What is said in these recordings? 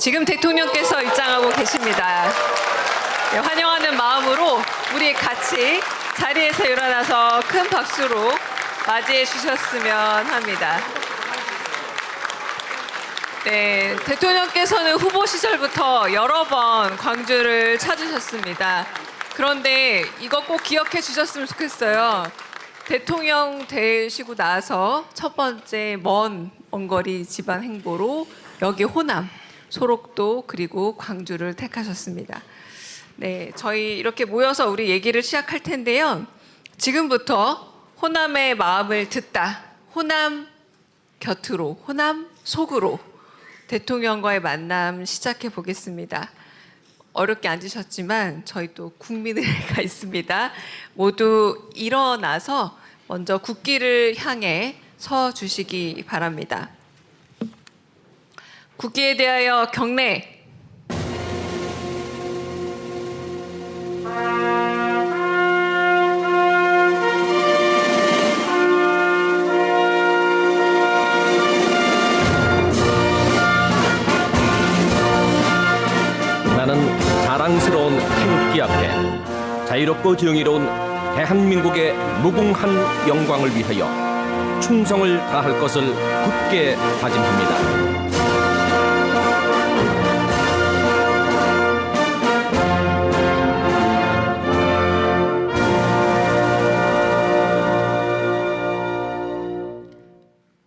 지금 대통령께서 입장하고 계십니다. 네, 환영하는 마음으로 우리 같이 자리에서 일어나서 큰 박수로 맞이해 주셨으면 합니다. 네, 대통령께서는 후보 시절부터 여러 번 광주를 찾으셨습니다. 그런데 이거 꼭 기억해 주셨으면 좋겠어요. 대통령 되시고 나서 첫 번째 먼 원거리 지방 행보로 여기 호남, 소록도 그리고 광주를 택하셨습니다. 네, 저희 이렇게 모여서 우리 얘기를 시작할 텐데요. 지금부터 호남의 마음을 듣다, 호남 곁으로, 호남 속으로 대통령과의 만남 시작해 보겠습니다. 어렵게 앉으셨지만 저희 또 국민의회가 있습니다. 모두 일어나서 먼저 국기를 향해 서 주시기 바랍니다. 국기에 대하여 경례. 나는 자랑스러운 태극기 앞에 자유롭고 정의로운 대한민국의 무궁한 영광을 위하여 충성을 다할 것을 굳게 다짐합니다.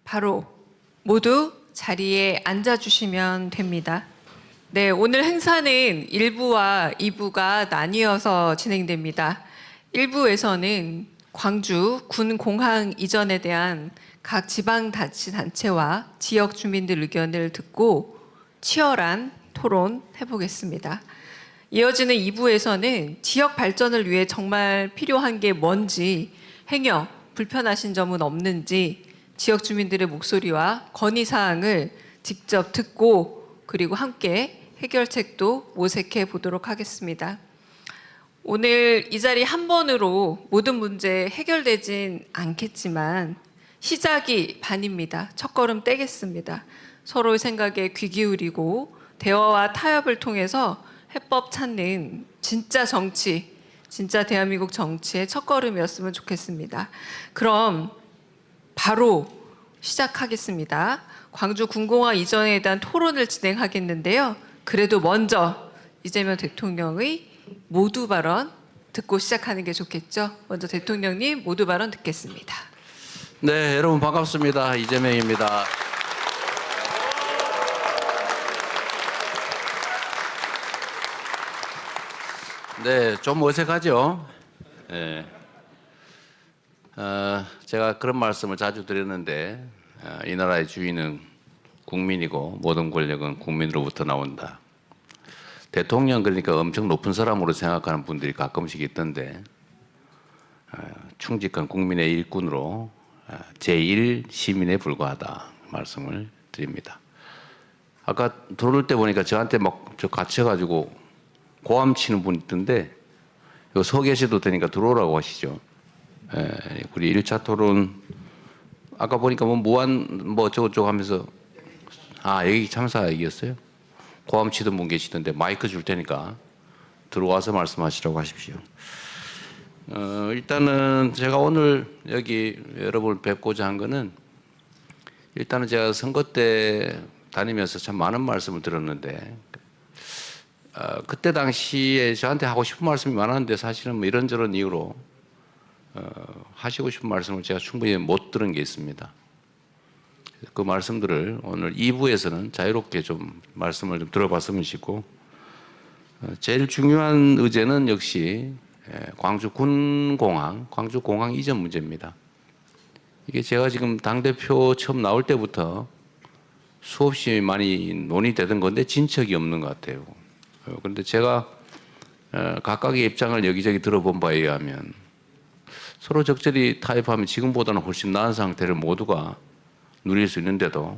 바로 모두 자리에 앉아주시면 됩니다. 네, 오늘 행사는 1부와 2부가 나뉘어서 진행됩니다. 1부에서는 광주 군공항 이전에 대한 각 지방자치단체와 지역 주민들 의견을 듣고 치열한 토론 해보겠습니다. 이어지는 2부에서는 지역 발전을 위해 정말 필요한 게 뭔지, 행여 불편하신 점은 없는지 지역 주민들의 목소리와 건의사항을 직접 듣고 그리고 함께 해결책도 모색해 보도록 하겠습니다. 오늘 이 자리 한 번으로 모든 문제 해결되진 않겠지만 시작이 반입니다. 첫걸음 떼겠습니다. 서로의 생각에 귀 기울이고 대화와 타협을 통해서 해법 찾는 진짜 정치, 진짜 대한민국 정치의 첫걸음이었으면 좋겠습니다. 그럼 바로 시작하겠습니다. 광주 군공항 이전에 대한 토론을 진행하겠는데요. 그래도 먼저 이재명 대통령의 모두 발언 듣고 시작하는 게 좋겠죠. 먼저 대통령님 모두 발언 듣겠습니다. 네, 여러분 반갑습니다. 이재명입니다. 네, 좀 어색하죠? 네. 제가 그런 말씀을 자주 드렸는데 이 나라의 주인은 국민이고 모든 권력은 국민으로부터 나온다. 대통령 그러니까 엄청 높은 사람으로 생각하는 분들이 가끔씩 있던데 충직한 국민의 일꾼으로 제1 시민에 불과하다 말씀을 드립니다. 아까 들어올 때 보니까 저한테 막 저 갇혀가지고 고함 치는 분 있던데 이거 서 계셔도 되니까 들어오라고 하시죠. 우리 1차 토론 아까 보니까 뭐 무한 뭐 저거 하면서 여기 참사이었어요. 고함 치던 분 계시던데 마이크 줄 테니까 들어와서 말씀하시라고 하십시오. 일단은 제가 오늘 여기 여러분을 뵙고자 한 거는 일단은 제가 선거 때 다니면서 참 많은 말씀을 들었는데 그때 당시에 저한테 하고 싶은 말씀이 많았는데 사실은 뭐 이런저런 이유로 하시고 싶은 말씀을 제가 충분히 못 들은 게 있습니다. 그 말씀들을 오늘 2부에서는 자유롭게 좀 말씀을 좀 들어봤으면 싶고 제일 중요한 의제는 역시 광주 군공항, 광주 공항 이전 문제입니다. 이게 제가 지금 당대표 처음 나올 때부터 수없이 많이 논의되던 건데 진척이 없는 것 같아요. 그런데 제가 각각의 입장을 여기저기 들어본 바에 의하면 서로 적절히 타협하면 지금보다는 훨씬 나은 상태를 모두가 누릴 수 있는데도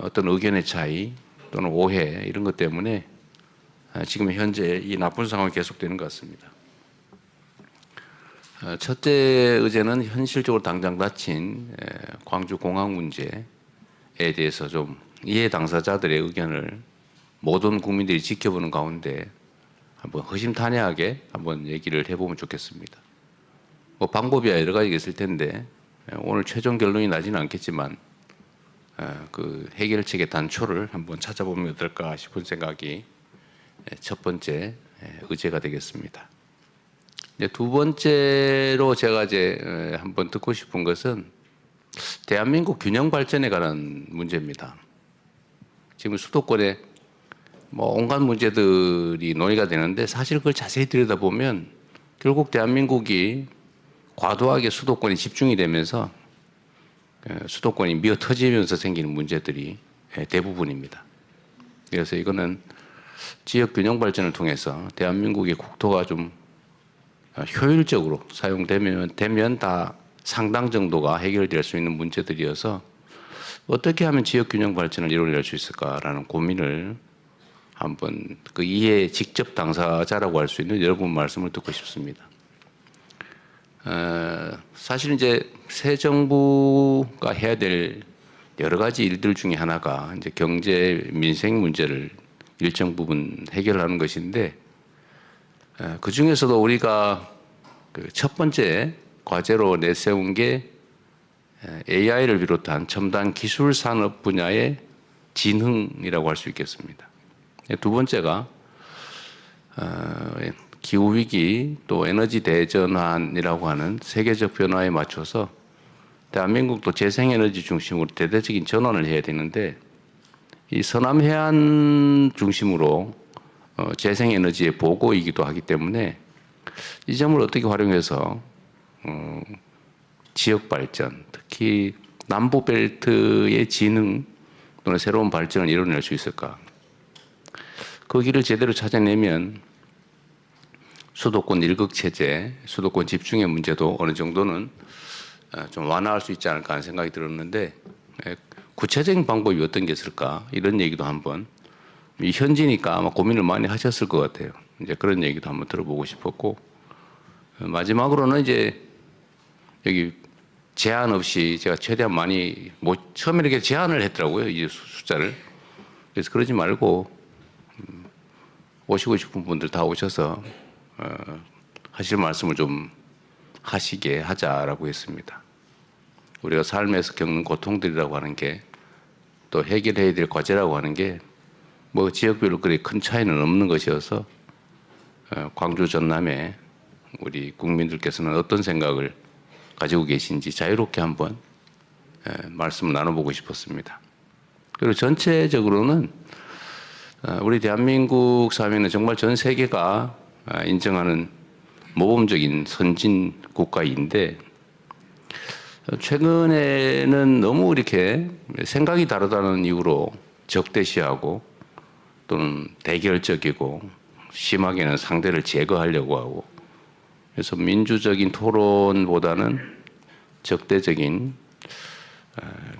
어떤 의견의 차이 또는 오해 이런 것 때문에 지금 현재 이 나쁜 상황이 계속되는 것 같습니다. 첫째 의제는 현실적으로 당장 닥친 광주 공항 문제에 대해서 좀 이해 당사자들의 의견을 모든 국민들이 지켜보는 가운데 한번 허심탄회하게 한번 얘기를 해보면 좋겠습니다. 뭐 방법이야 여러 가지가 있을 텐데 오늘 최종 결론이 나지는 않겠지만 그 해결책의 단초를 한번 찾아보면 어떨까 싶은 생각이 첫 번째 의제가 되겠습니다. 이제 두 번째로 제가 이제 한번 듣고 싶은 것은 대한민국 균형 발전에 관한 문제입니다. 지금 수도권에 뭐 온갖 문제들이 논의가 되는데 사실 그걸 자세히 들여다보면 결국 대한민국이 과도하게 수도권에 집중이 되면서 수도권이 미어 터지면서 생기는 문제들이 대부분입니다. 그래서 이거는 지역 균형 발전을 통해서 대한민국의 국토가 좀 효율적으로 사용되면 다 상당 정도가 해결될 수 있는 문제들이어서 어떻게 하면 지역 균형 발전을 이루어낼 수 있을까라는 고민을 한번 그 이해 직접 당사자라고 할 수 있는 여러분 말씀을 듣고 싶습니다. 사실 이제 새 정부가 해야 될 여러 가지 일들 중에 하나가 이제 경제 민생 문제를 일정 부분 해결하는 것인데 그 중에서도 우리가 그 첫 번째 과제로 내세운 게 AI를 비롯한 첨단 기술 산업 분야의 진흥이라고 할 수 있겠습니다. 두 번째가 기후 위기 또 에너지 대전환이라고 하는 세계적 변화에 맞춰서 대한민국도 재생에너지 중심으로 대대적인 전환을 해야 되는데 이 서남 해안 중심으로 재생에너지의 보고이기도 하기 때문에 이 점을 어떻게 활용해서 지역 발전, 특히 남부 벨트의 진흥 또는 새로운 발전을 이뤄낼 수 있을까? 그 길을 제대로 찾아내면 수도권 일극 체제, 수도권 집중의 문제도 어느 정도는 좀 완화할 수 있지 않을까 하는 생각이 들었는데 구체적인 방법이 어떤 게 있을까? 이런 얘기도 한번 현지니까 아마 고민을 많이 하셨을 것 같아요. 이제 그런 얘기도 한번 들어보고 싶었고 마지막으로는 이제 여기 제한 없이 제가 최대한 많이 처음에 이렇게 제한을 했더라고요. 이 숫자를. 그래서 그러지 말고 오시고 싶은 분들 다 오셔서 하실 말씀을 좀 하시게 하자라고 했습니다. 우리가 삶에서 겪는 고통들이라고 하는 게 또 해결해야 될 과제라고 하는 게 뭐 지역별로 그리 큰 차이는 없는 것이어서 광주 전남에 우리 국민들께서는 어떤 생각을 가지고 계신지 자유롭게 한번 말씀을 나눠보고 싶었습니다. 그리고 전체적으로는 우리 대한민국 사회는 정말 전 세계가 인정하는 모범적인 선진 국가인데 최근에는 너무 이렇게 생각이 다르다는 이유로 적대시하고 또는 대결적이고 심하게는 상대를 제거하려고 하고 그래서 민주적인 토론보다는 적대적인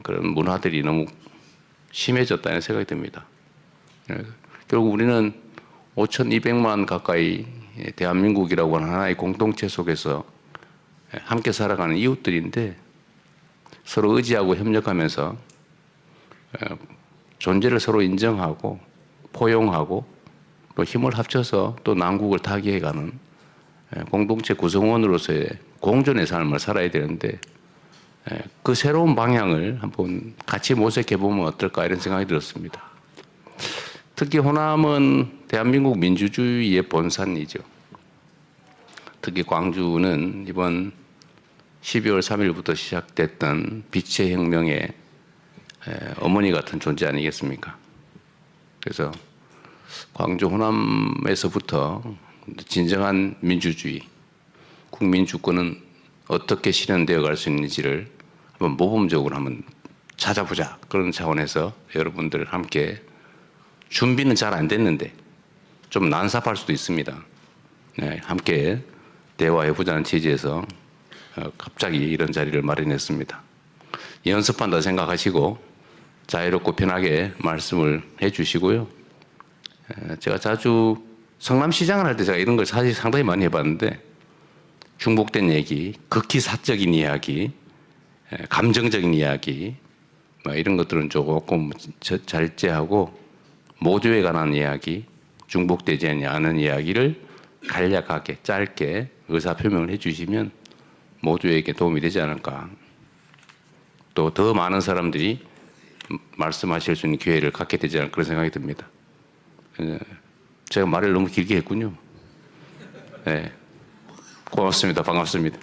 그런 문화들이 너무 심해졌다는 생각이 듭니다. 결국 우리는 5,200만 가까이 대한민국이라고 하는 하나의 공동체 속에서 함께 살아가는 이웃들인데 서로 의지하고 협력하면서 존재를 서로 인정하고 포용하고 또 힘을 합쳐서 또 난국을 타개해가는 공동체 구성원으로서의 공존의 삶을 살아야 되는데 그 새로운 방향을 한번 같이 모색해 보면 어떨까 이런 생각이 들었습니다. 특히 호남은 대한민국 민주주의의 본산이죠. 특히 광주는 이번 12월 3일부터 시작됐던 빛의 혁명의 어머니 같은 존재 아니겠습니까? 그래서 광주 호남에서부터 진정한 민주주의, 국민 주권은 어떻게 실현되어 갈 수 있는지를 한번 모범적으로 한번 찾아보자. 그런 차원에서 여러분들 함께 준비는 잘 안 됐는데 좀 난삽할 수도 있습니다. 네, 함께 대화해보자는 취지에서 갑자기 이런 자리를 마련했습니다. 연습한다 생각하시고 자유롭고 편하게 말씀을 해주시고요. 제가 자주 성남시장을 할 때 제가 이런 걸 사실 상당히 많이 해봤는데 중복된 얘기, 극히 사적인 이야기, 감정적인 이야기 이런 것들은 조금 절제하고 모두에 관한 이야기, 중복되지 않은 이야기를 간략하게 짧게 의사표명을 해주시면 모두에게 도움이 되지 않을까. 또 더 많은 사람들이 말씀하실 수 있는 기회를 갖게 되지 않을까 그런 생각이 듭니다. 제가 말을 너무 길게 했군요. 네, 고맙습니다. 반갑습니다.